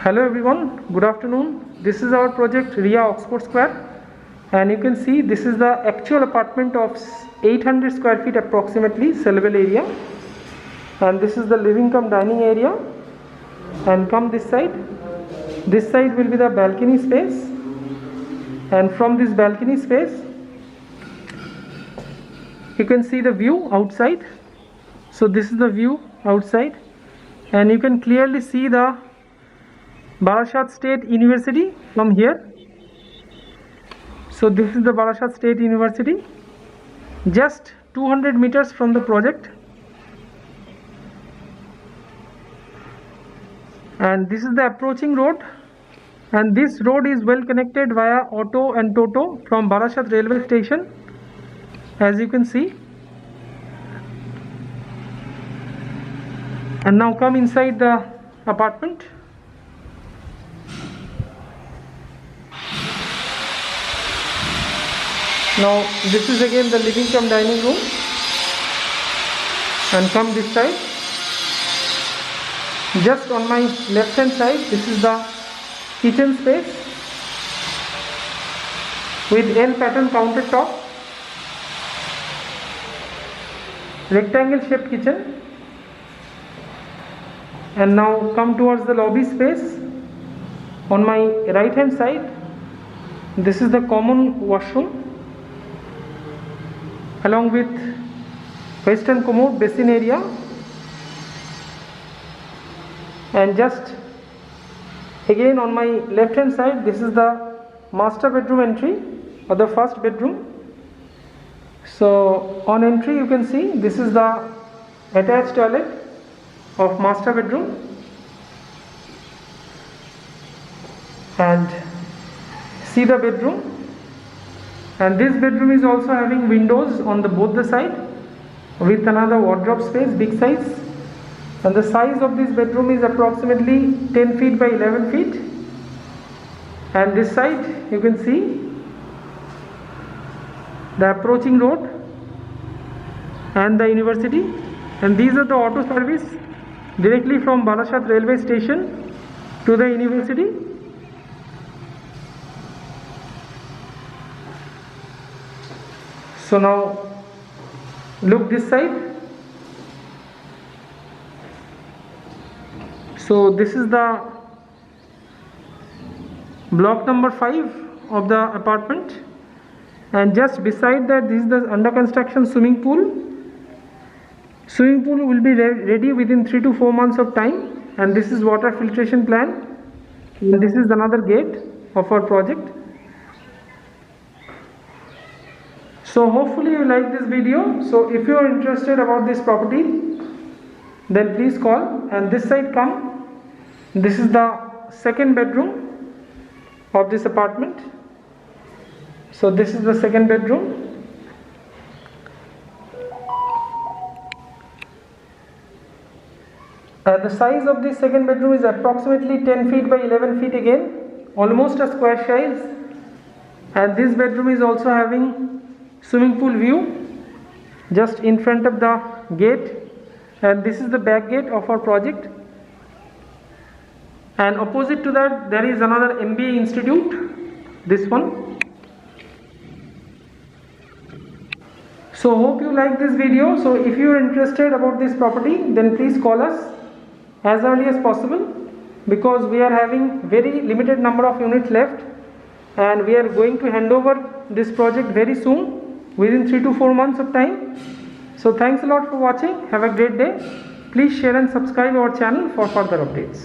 Hello everyone, good afternoon. This is our project RIA Oxford Square, and you can see this is the actual apartment of 800 square feet approximately sellable area, and this is the living cum dining area. And come this side will be the balcony space, and from this balcony space you can see the view outside. So this is the view outside, and you can clearly see the Barashat State University from here. So this is the Barashat State University, just 200 meters from the project, and this is the approaching road, and this road is well connected via auto and toto from Barashat railway station, as you can see. And now come inside the apartment. Now this is again the living cum dining room, and come this side. Just on my left hand side, this is the kitchen space with L pattern countertop, rectangle shaped kitchen. And now come towards the lobby space. On my right hand side, this is the common washroom along with western commode basin area, and just again on my left hand side, this is the master bedroom entry or the first bedroom. So on entry you can see this is the attached toilet of master bedroom, and see the bedroom. And this bedroom is also having windows on both the side with another wardrobe space, big size. And the size of this bedroom is approximately 10 feet by 11 feet. And this side you can see the approaching road and the university. And these are the auto service directly from Barashat railway station to the university. So now look this side. So this is the block number 5 of the apartment, and just beside that this is the under construction swimming pool. Swimming pool will be ready within 3 to 4 months of time, and this is water filtration plant, and this is another gate of our project. So hopefully you like this video. So if you are interested about this property, then please call. And this side come, this is the second bedroom of this apartment. So this is the second bedroom. The size of this second bedroom is approximately 10 feet by 11 feet again, almost a square size. And this bedroom is also having swimming pool view just in front of the gate, and this is the back gate of our project. And opposite to that there is another MBA institute, this one. So hope you like this video. So if you are interested about this property, then please call us as early as possible, because we are having very limited number of units left, and we are going to hand over this project very soon, within 3 to 4 months of time. So thanks a lot for watching. Have a great day. Please share and subscribe our channel for further updates.